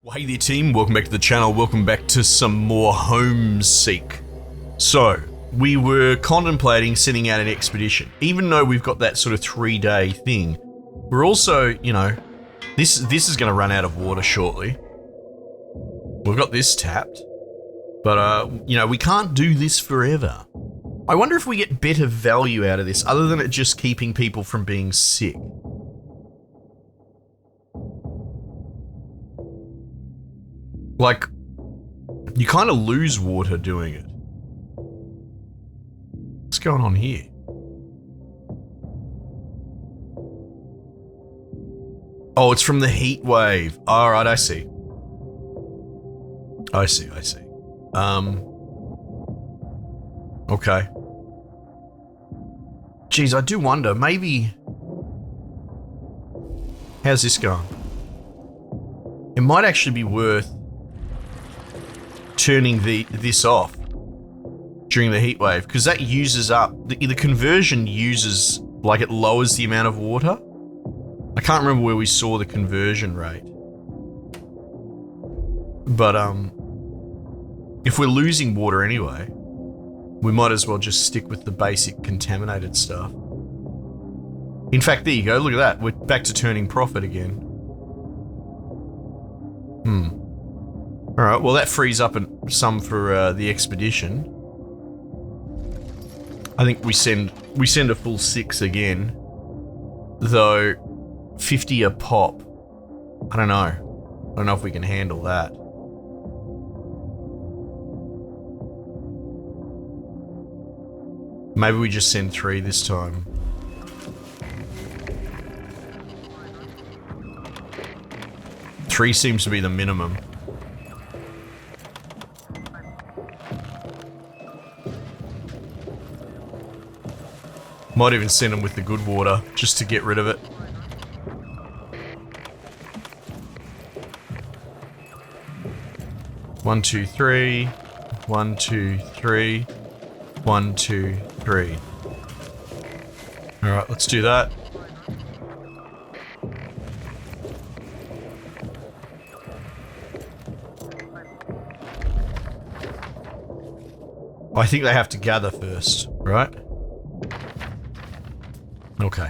Well, hey there team, welcome back to the channel, welcome back to some more Homeseek. So, we were contemplating sending out an expedition. Even though we've got that sort of 3-day thing, we're also, you know, this is going to run out of water shortly. We've got this tapped, but you know, we can't do this forever. I wonder if we get better value out of this, other than it just keeping people from being sick. Like, you kind of lose water doing it. What's going on here? Oh, it's from the heat wave. All right, I see. I see. Okay. Geez, I do wonder, maybe... How's this going? It might actually be worth turning this off during the heat wave, because that uses up the conversion uses, like, it lowers the amount of water. I can't remember where we saw the conversion rate, but if we're losing water anyway, we might as well just stick with the basic contaminated stuff. In fact, there you go, look at that, we're back to turning profit again. Alright, well that frees up some for the expedition. I think we send a full 6 again. Though 50 a pop. I don't know if we can handle that. Maybe we just send 3 this time. Three seems to be the minimum. Might even send them with the good water, just to get rid of it. One, two, three. 1, 2, 3. 1, 2, 3. Alright, let's do that. I think they have to gather first, right? Okay.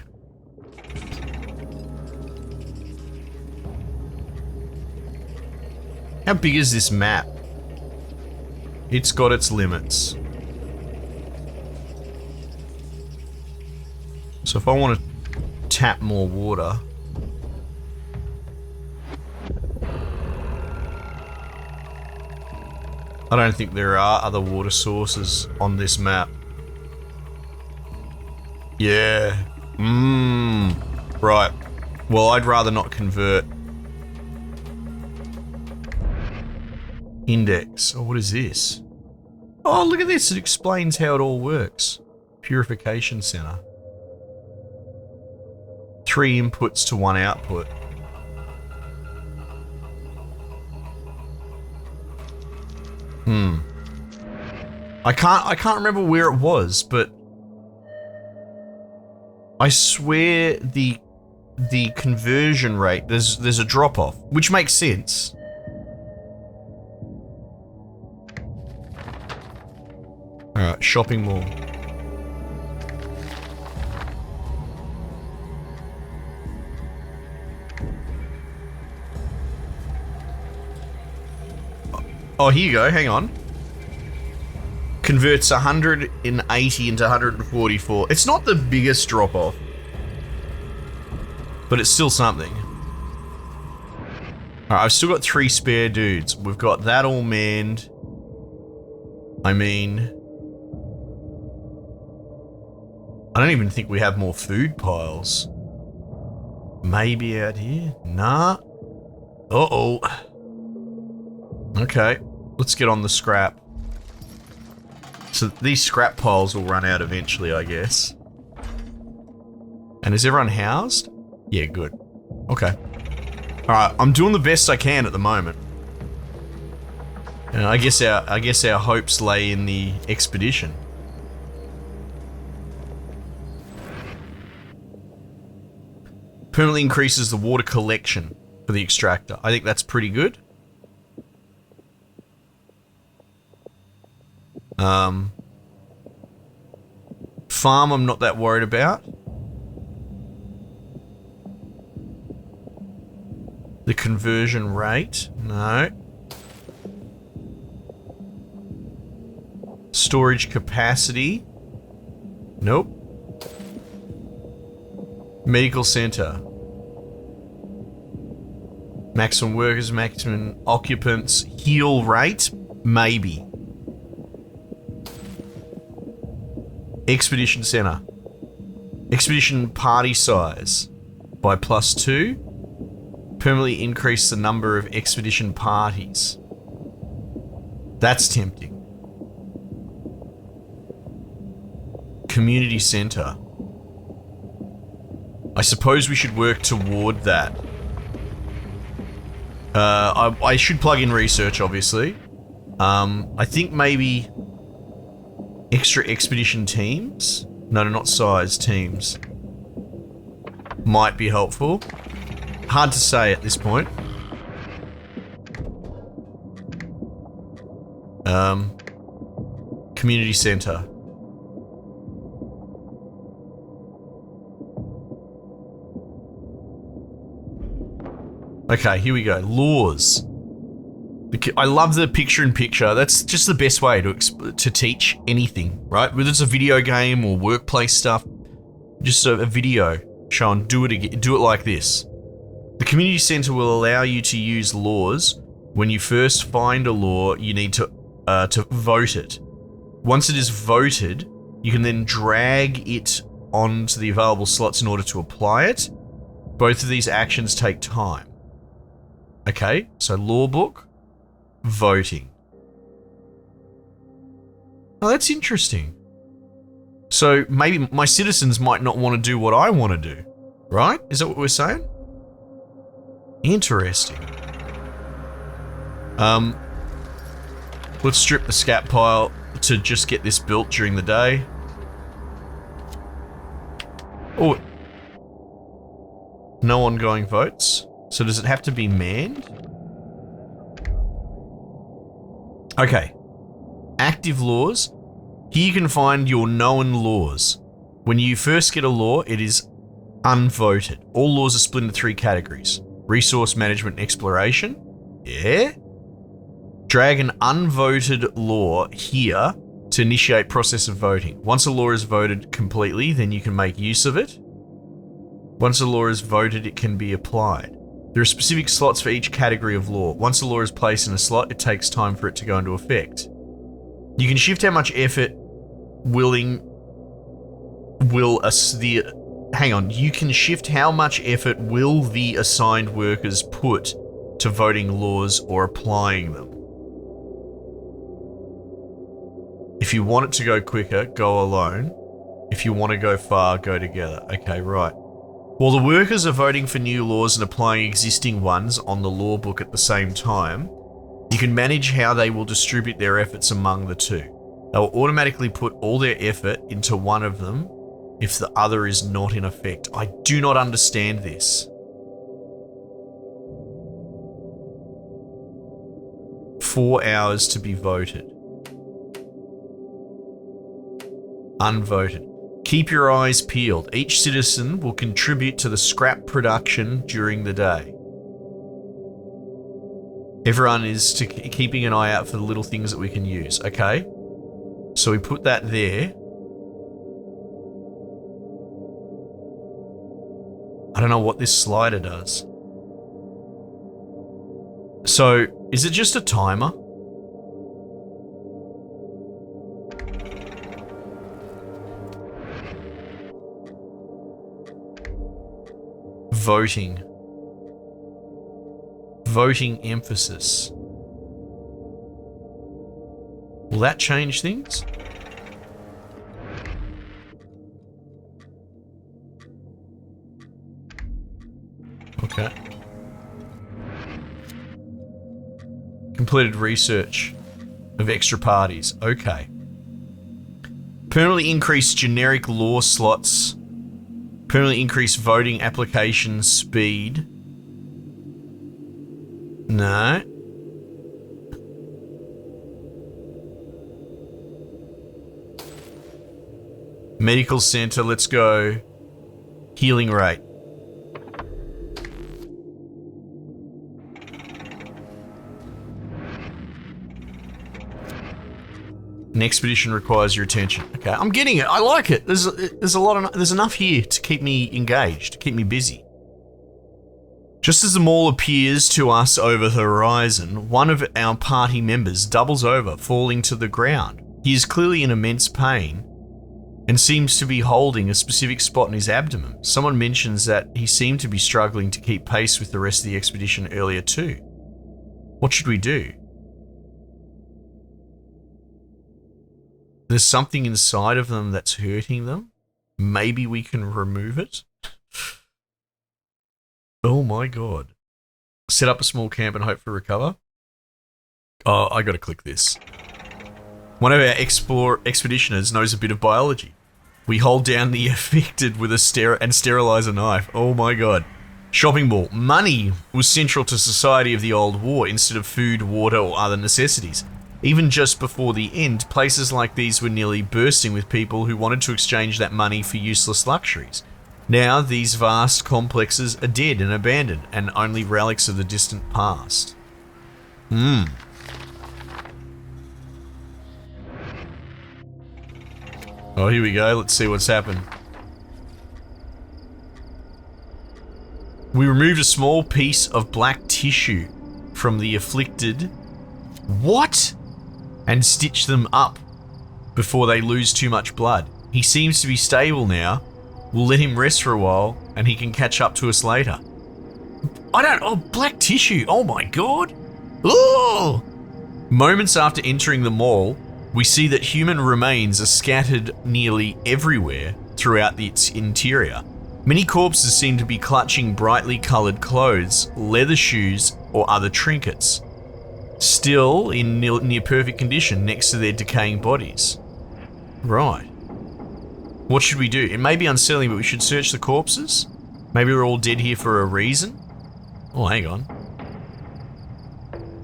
How big is this map? It's got its limits. So if I want to tap more water... I don't think there are other water sources on this map. Yeah. Right. Well, I'd rather not convert. Index. Oh, what is this? Oh, look at this. It explains how it all works. Purification center. 3 inputs to 1 output. I can't remember where it was, but I swear the conversion rate, there's a drop off, which makes sense. Alright, shopping mall. Oh, here you go, hang on. Converts 180 into 144. It's not the biggest drop off, but it's still something. Alright, I've still got 3 spare dudes. We've got that all manned. I mean, I don't even think we have more food piles. Maybe out here? Nah. Uh-oh. Okay, let's get on the scrap. So these scrap piles will run out eventually, I guess. And is everyone housed? Yeah, good. Okay. Alright, I'm doing the best I can at the moment. And I guess our hopes lay in the expedition. Permanently increases the water collection for the extractor. I think that's pretty good. Farm, I'm not that worried about. The conversion rate, no. Storage capacity, nope. Medical center. Maximum workers, maximum occupants. Heal rate, maybe. Expedition center. Expedition party size by +2. Permanently increase the number of expedition parties. That's tempting. Community center. I suppose we should work toward that. I should plug in research, obviously. I think maybe extra expedition teams? No, not size, teams. Might be helpful. Hard to say at this point. Community center. Okay, here we go. Laws. I love the picture-in-picture. That's just the best way to teach anything, right? Whether it's a video game or workplace stuff, just a video showing do it like this. The community center will allow you to use laws. When you first find a law, you need to vote it. Once it is voted, you can then drag it onto the available slots in order to apply it. Both of these actions take time. Okay, so law book, voting. Oh, that's interesting. So maybe my citizens might not want to do what I want to do, right? Is that what we're saying? Interesting. Let's strip the scrap pile to just get this built during the day. Oh, no ongoing votes. So does it have to be manned? Okay. Active laws. Here you can find your known laws. When you first get a law, it is unvoted. All laws are split into 3 categories. Resource management and exploration. Yeah. Drag an unvoted law here to initiate process of voting. Once a law is voted completely, then you can make use of it. Once a law is voted, it can be applied. There are specific slots for each category of law. Once a law is placed in a slot, it takes time for it to go into effect. You can shift how much effort you can shift how much effort will the assigned workers put to voting laws or applying them. If you want it to go quicker, go alone. If you want to go far, go together. Okay, right. While the workers are voting for new laws and applying existing ones on the law book at the same time, you can manage how they will distribute their efforts among the two. They will automatically put all their effort into one of them if the other is not in effect. I do not understand this. 4 hours to be voted. Unvoted. Keep your eyes peeled. Each citizen will contribute to the scrap production during the day. Everyone is keeping an eye out for the little things that we can use. Okay. So we put that there. I don't know what this slider does. So, is it just a timer? Voting. Voting emphasis. Will that change things? Okay. Completed research of extra parties. Okay. Permanently increase generic law slots. Permanently increase voting application speed. No. Medical center, let's go. Healing rate. An expedition requires your attention. Okay, I'm getting it. I like it. There's enough here to keep me engaged, to keep me busy. Just as the mall appears to us over the horizon, one of our party members doubles over, falling to the ground. He is clearly in immense pain and seems to be holding a specific spot in his abdomen. Someone mentions that he seemed to be struggling to keep pace with the rest of the expedition earlier too. What should we do? There's something inside of them that's hurting them. Maybe we can remove it. Oh my god. Set up a small camp and hope for recover. Oh, I gotta click this. One of our expeditioners knows a bit of biology. We hold down the affected with a sterilize a knife. Oh my god. Shopping mall. Money was central to society of the old war instead of food, water, or other necessities. Even just before the end, places like these were nearly bursting with people who wanted to exchange that money for useless luxuries. Now, these vast complexes are dead and abandoned, and only relics of the distant past. Oh, here we go. Let's see what's happened. We removed a small piece of black tissue from the afflicted. What? And stitch them up before they lose too much blood. He seems to be stable now. We'll let him rest for a while and he can catch up to us later. Black tissue. Oh my god. Oh! Moments after entering the mall, we see that human remains are scattered nearly everywhere throughout its interior. Many corpses seem to be clutching brightly coloured clothes, leather shoes, or other trinkets, still in near perfect condition next to their decaying bodies. Right. What should we do? It may be unsettling, but we should search the corpses? Maybe we're all dead here for a reason? Oh, hang on.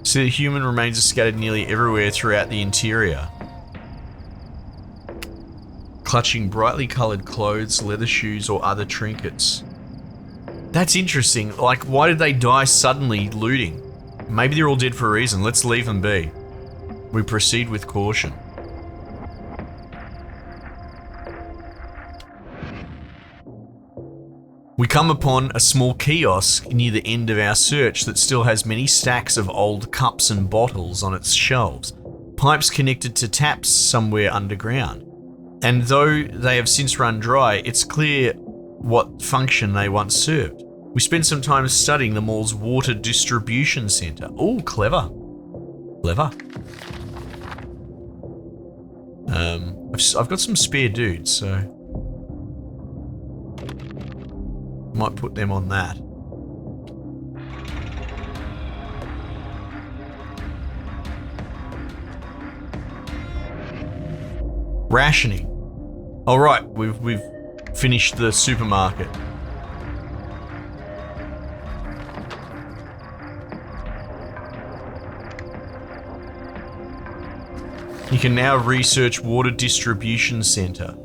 So the human remains are scattered nearly everywhere throughout the interior. Clutching brightly coloured clothes, leather shoes, or other trinkets. That's interesting. Like, why did they die suddenly looting? Maybe they're all dead for a reason. Let's leave them be. We proceed with caution. We come upon a small kiosk near the end of our search that still has many stacks of old cups and bottles on its shelves, pipes connected to taps somewhere underground. And though they have since run dry, it's clear what function they once served. We spent some time studying the mall's water distribution centre. Oh, clever. Clever. I've got some spare dudes, so might put them on that. Rationing. All right, we've finished the supermarket. You can now research water distribution centre.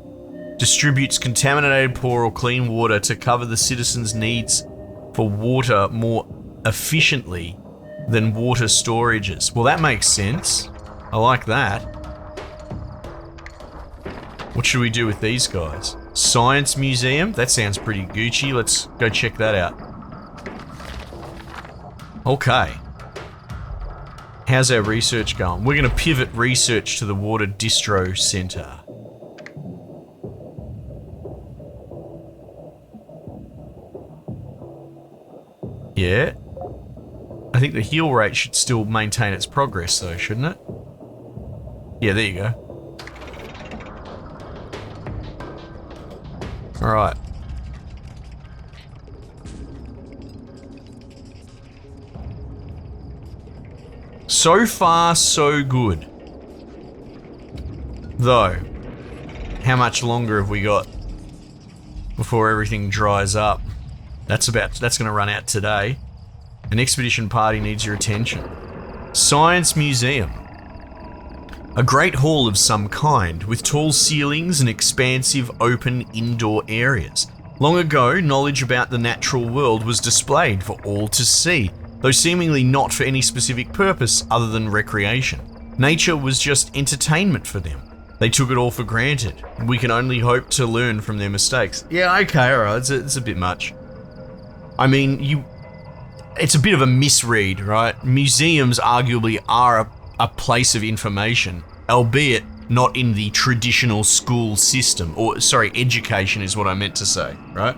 Distributes contaminated, poor or clean water to cover the citizens' needs for water more efficiently than water storages. Well, that makes sense. I like that. What should we do with these guys? Science Museum? That sounds pretty Gucci. Let's go check that out. Okay. How's our research going? We're going to pivot research to the water distro centre. Yeah. I think the heal rate should still maintain its progress though, shouldn't it? Yeah, there you go. Alright. So far, so good. Though, how much longer have we got before everything dries up? That's going to run out today. An expedition party needs your attention. Science Museum. A great hall of some kind, with tall ceilings and expansive open indoor areas. Long ago, knowledge about the natural world was displayed for all to see, though seemingly not for any specific purpose other than recreation. Nature was just entertainment for them. They took it all for granted. We can only hope to learn from their mistakes. Yeah, okay, alright, it's a bit much. I mean, it's a bit of a misread, right? Museums arguably are a place of information, albeit not in the traditional school system, education is what I meant to say, right?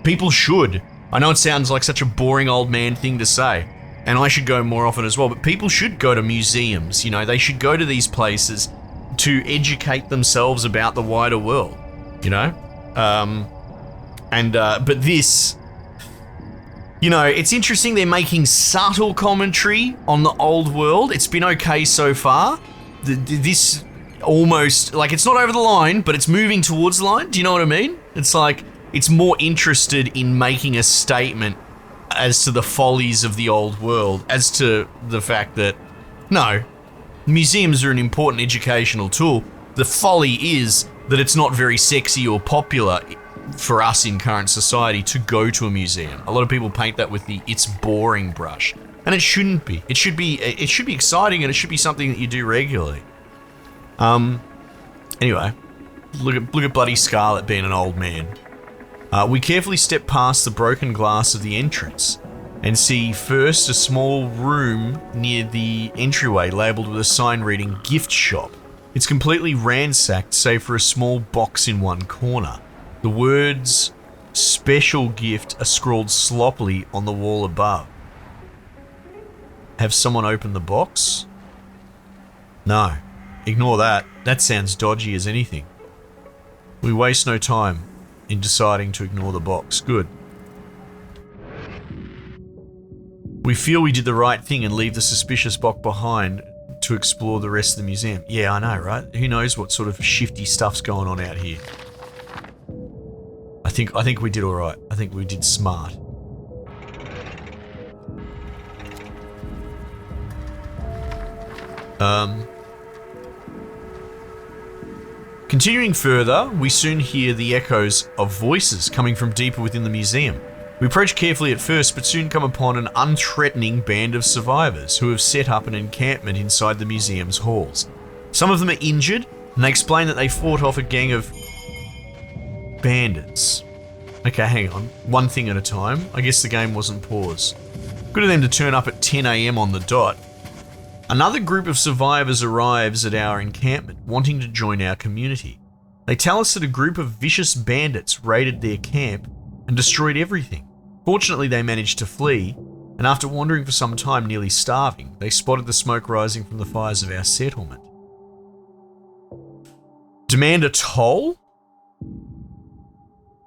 People should. I know it sounds like such a boring old man thing to say, and I should go more often as well, but people should go to museums, they should go to these places to educate themselves about the wider world, but this, it's interesting they're making subtle commentary on the old world. It's been okay so far. This almost, it's not over the line, but it's moving towards the line. Do you know what I mean? It's like, it's more interested in making a statement as to the follies of the old world, as to the fact that, no, museums are an important educational tool. The folly is that it's not very sexy or popular for us in current society to go to a museum. A lot of people paint that with the "it's boring" brush, and it shouldn't be. It should be exciting, and it should be something that you do regularly. Anyway, look at bloody Scarlet being an old man. We carefully step past the broken glass of the entrance and see first a small room near the entryway labelled with a sign reading "gift shop." It's completely ransacked save for a small box in one corner. The words "special gift" are scrawled sloppily on the wall above. Have someone open the box? No, ignore that. That sounds dodgy as anything. We waste no time in deciding to ignore the box. Good. We feel we did the right thing and leave the suspicious box behind to explore the rest of the museum. Yeah, I know, right? Who knows what sort of shifty stuff's going on out here. I think we did all right. I think we did smart. Continuing further, we soon hear the echoes of voices coming from deeper within the museum. We approach carefully at first, but soon come upon an unthreatening band of survivors who have set up an encampment inside the museum's halls. Some of them are injured, and they explain that they fought off a gang of bandits. Okay, hang on. One thing at a time. I guess the game wasn't paused. Good of them to turn up at 10 AM on the dot. Another group of survivors arrives at our encampment, wanting to join our community. They tell us that a group of vicious bandits raided their camp and destroyed everything. Fortunately, they managed to flee, and after wandering for some time, nearly starving, they spotted the smoke rising from the fires of our settlement. Demand a toll?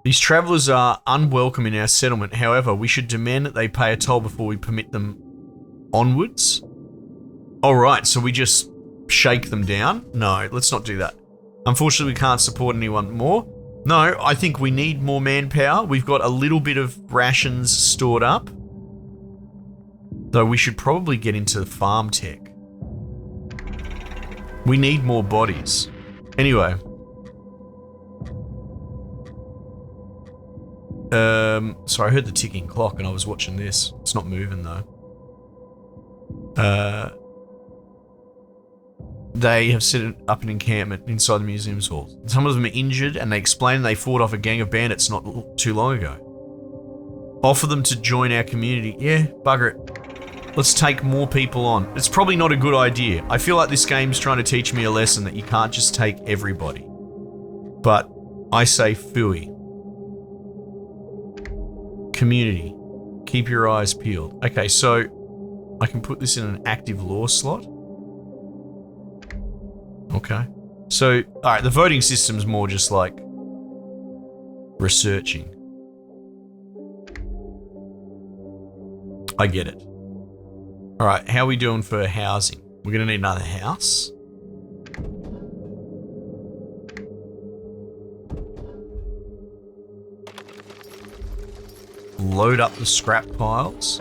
These travellers are unwelcome in our settlement. However, we should demand that they pay a toll before we permit them onwards. Alright, so we just shake them down? No, let's not do that. Unfortunately, we can't support anyone more. No, I think we need more manpower. We've got a little bit of rations stored up. Though we should probably get into farm tech. We need more bodies. Anyway. Sorry, I heard the ticking clock and I was watching this. It's not moving though. They have set up an encampment inside the museum's halls. Some of them are injured and they explain they fought off a gang of bandits not too long ago. Offer them to join our community. Yeah, bugger it. Let's take more people on. It's probably not a good idea. I feel like this game's trying to teach me a lesson that you can't just take everybody. But I say phooey. Community. Keep your eyes peeled. Okay, so I can put this in an active lore slot. Okay. So, alright, the voting system's more just like researching. I get it. Alright, how are we doing for housing? We're gonna need another house. Load up the scrap piles.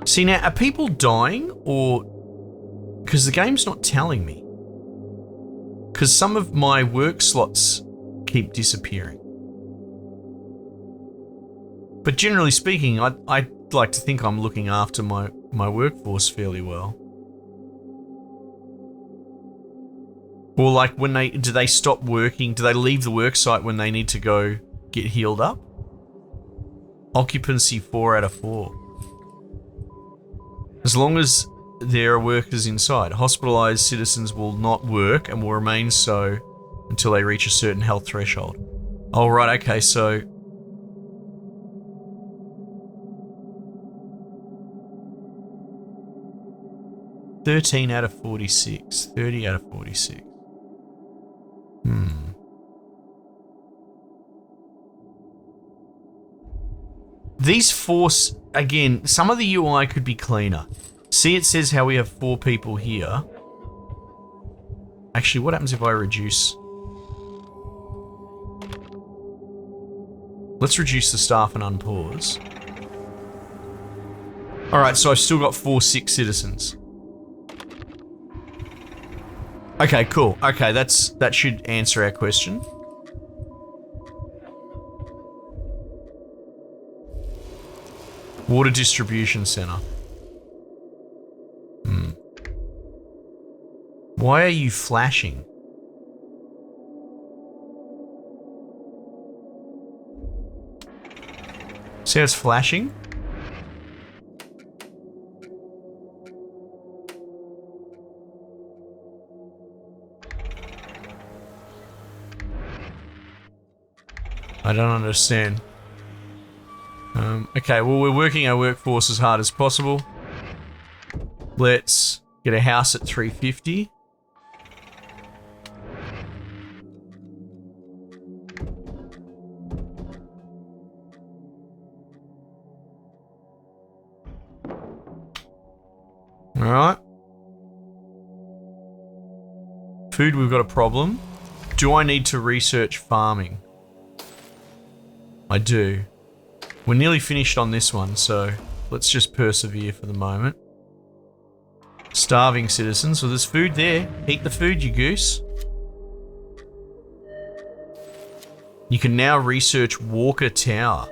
See now, are people dying or Because the game's not telling me. Because some of my work slots keep disappearing. But generally speaking, I'd like to think I'm looking after my workforce fairly well. Or like when do they stop working? Do they leave the work site when they need to go get healed up? Occupancy 4 out of 4. As long as there are workers inside, hospitalized citizens will not work and will remain so until they reach a certain health threshold. Oh, right, okay, so... $13 out of 46, 30 out of 46. These force, again, some of the UI could be cleaner. See, it says how we have 4 people here. Actually, what happens if I reduce? Let's reduce the staff and unpause. Alright, so I've still got 4 sick citizens. Okay, cool. Okay, that should answer our question. Water distribution center. Why are you flashing? See how it's flashing? I don't understand. Okay, well, we're working our workforce as hard as possible. Let's get a house at 350. Alright. Food, we've got a problem. Do I need to research farming? I do. We're nearly finished on this one, so let's just persevere for the moment. Starving citizens. So there's food there. Eat the food, you goose. You can now research Walker Tower.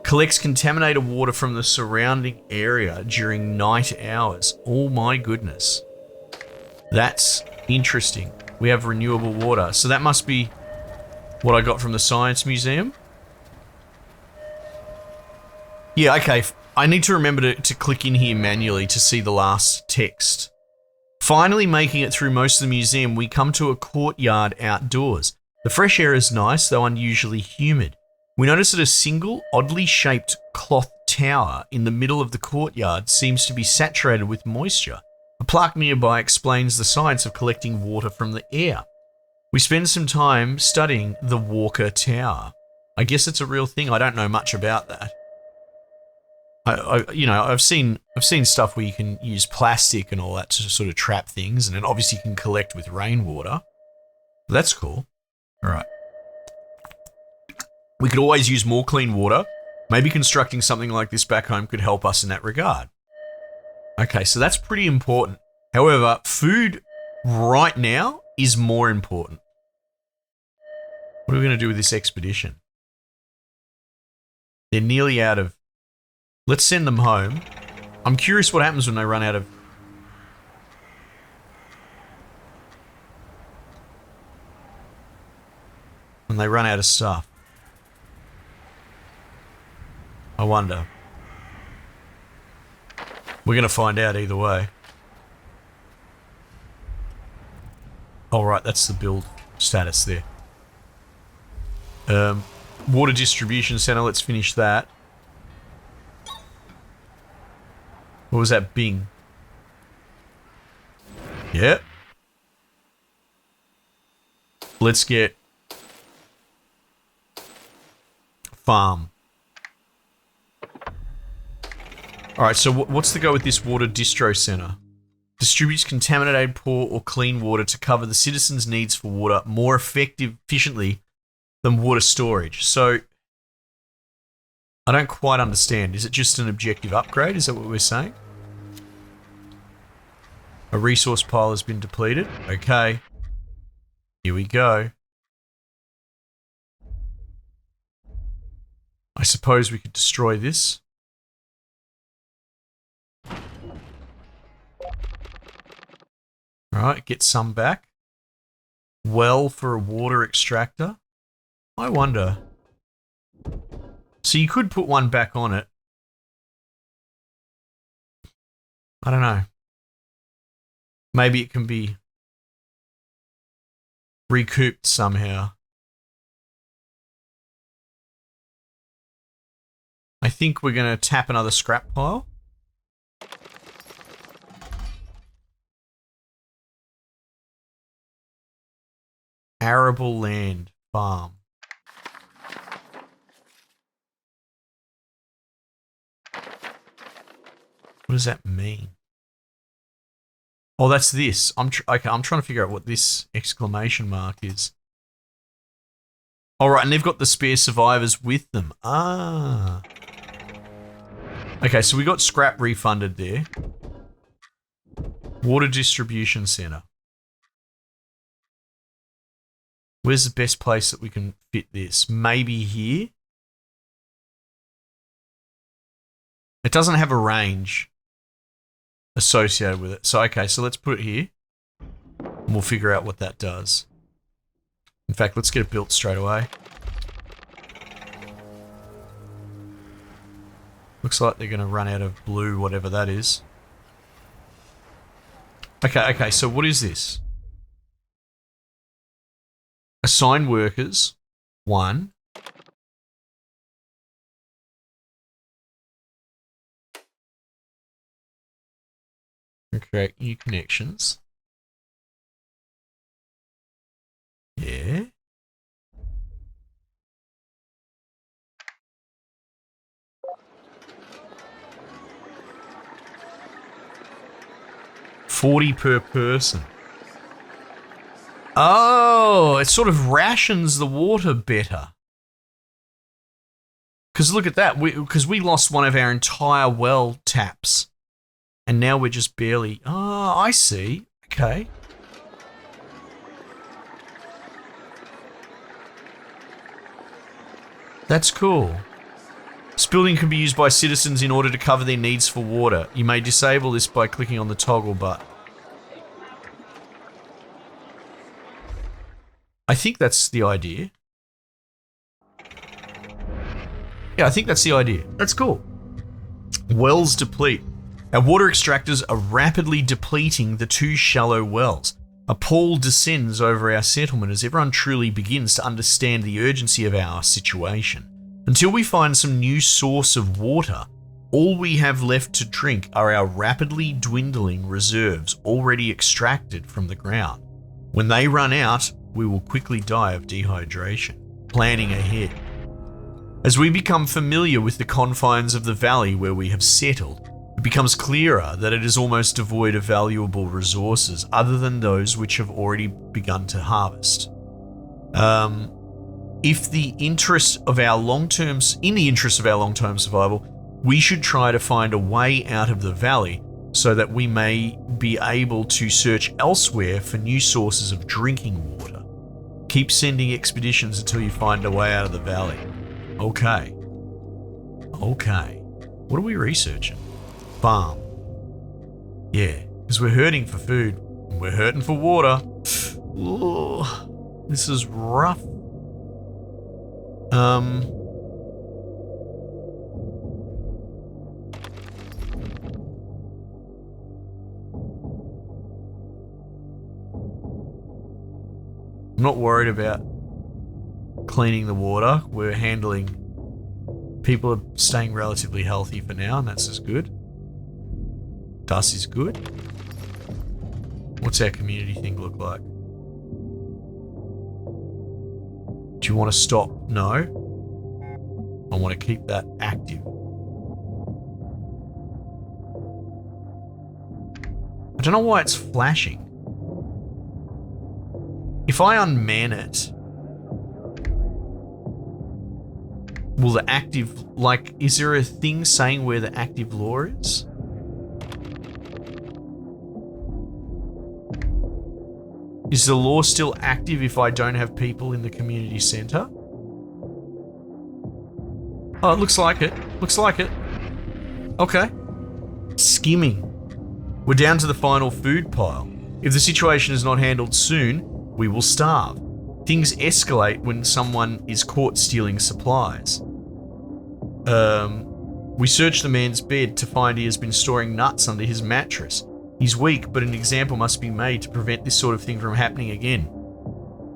Collects contaminated water from the surrounding area during night hours. Oh my goodness. That's interesting. We have renewable water. So that must be what I got from the Science Museum. Yeah, okay. I need to remember to click in here manually to see the last text. Finally making it through most of the museum, we come to a courtyard outdoors. The fresh air is nice, though unusually humid. We notice that a single, oddly shaped cloth tower in the middle of the courtyard seems to be saturated with moisture. A plaque nearby explains the science of collecting water from the air. We spend some time studying the Walker Tower. I guess it's a real thing. I don't know much about that. I've seen stuff where you can use plastic and all that to sort of trap things, and then obviously you can collect with rainwater. That's cool. All right. We could always use more clean water. Maybe constructing something like this back home could help us in that regard. Okay, so that's pretty important. However, food right now is more important. What are we going to do with this expedition? They're nearly out of... Let's send them home. I'm curious what happens when they run out of... When they run out of stuff. I wonder. We're going to find out either way. All right, that's the build status there. Water distribution center, let's finish that. What was that, Bing? Yep. Let's get farm. Alright, so what's the go with this water distro center? Distributes contaminated, poor, or clean water to cover the citizens' needs for water more efficiently than water storage. So, I don't quite understand. Is it just an objective upgrade? Is that what we're saying? A resource pile has been depleted. Okay. Here we go. I suppose we could destroy this. Alright, get some back. Well for a water extractor. I wonder. So you could put one back on it. I don't know. Maybe it can be recouped somehow. I think we're going to tap another scrap pile. Arable land farm. What does that mean? Oh, that's this. Okay, I'm trying to figure out what this exclamation mark is. All right, and they've got the spare survivors with them. Ah. Okay, so we got scrap refunded there. Water distribution center. Where's the best place that we can fit this? Maybe here? It doesn't have a range associated with it. So, okay, so let's put it here. And we'll figure out what that does. In fact, let's get it built straight away. Looks like they're going to run out of blue, whatever that is. Okay, so what is this? Assign workers, 1. And create new connections. Yeah. $40 per person. Oh, it sort of rations the water better. Because look at that, because we lost one of our entire well taps. And now we're just barely... Oh, I see. Okay. That's cool. This building can be used by citizens in order to cover their needs for water. You may disable this by clicking on the toggle button. I think that's the idea. Yeah, I think that's the idea. That's cool. Wells deplete. Our water extractors are rapidly depleting the 2 shallow wells. A pall descends over our settlement as everyone truly begins to understand the urgency of our situation. Until we find some new source of water, all we have left to drink are our rapidly dwindling reserves already extracted from the ground. When they run out, we will quickly die of dehydration. Planning ahead. As we become familiar with the confines of the valley where we have settled, it becomes clearer that it is almost devoid of valuable resources other than those which have already begun to harvest. In the interest of our long-term survival, we should try to find a way out of the valley so that we may be able to search elsewhere for new sources of drinking water. Keep sending expeditions until you find a way out of the valley. Okay. What are we researching? Farm. Yeah, because we're hurting for food. And we're hurting for water. Ooh, this is rough. I'm not worried about cleaning the water. We're handling... People are staying relatively healthy for now, and that's as good. Dust is good. What's our community thing look like? Do you want to stop? No. I want to keep that active. I don't know why it's flashing. If I unman it, will the active, like, is there a thing saying where the active law is? Is the law still active if I don't have people in the community centre? Oh, it looks like it. Looks like it. Okay. Skimming. We're down to the final food pile. If the situation is not handled soon, we will starve. Things escalate when someone is caught stealing supplies. We search the man's bed to find he has been storing nuts under his mattress. He's weak, but an example must be made to prevent this sort of thing from happening again.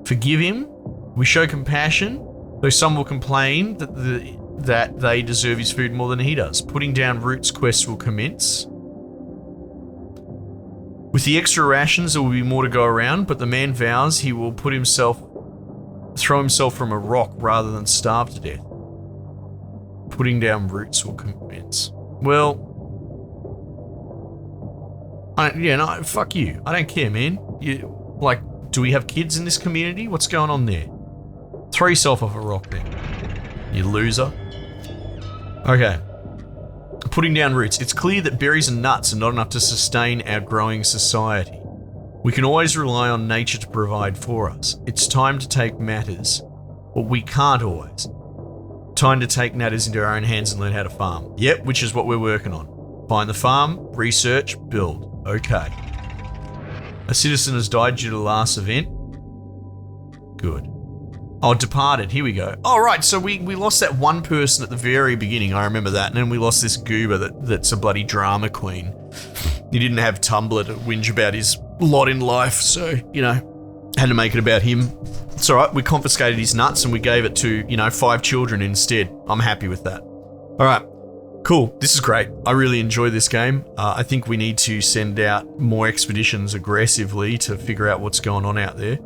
Forgive him. We show compassion, though some will complain that they deserve his food more than he does. Putting down roots quest will commence. With the extra rations, there will be more to go around, but the man vows he will throw himself from a rock rather than starve to death. Putting down roots will commence. Well, fuck you. I don't care, man. Do we have kids in this community? What's going on there? Throw yourself off a rock then, you loser. Okay. Putting down roots. It's clear that berries and nuts are not enough to sustain our growing society. We can always rely on nature to provide for us. It's time to take matters, but we can't always. Time to take matters into our own hands and learn how to farm. Yep, which is what we're working on. Find the farm, research, build. Okay. A citizen has died due to the last event. Good. Oh, departed. Here we go. Oh, right. So we lost that one person at the very beginning. I remember that. And then we lost this goober that's a bloody drama queen. He didn't have Tumblr to whinge about his lot in life. So, had to make it about him. It's all right. We confiscated his nuts and we gave it to, 5 children instead. I'm happy with that. All right. Cool. This is great. I really enjoy this game. I think we need to send out more expeditions aggressively to figure out what's going on out there.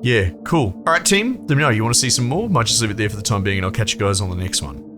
Yeah, cool. All right, team, let me know. You want to see some more? Might just leave it there for the time being, and I'll catch you guys on the next one.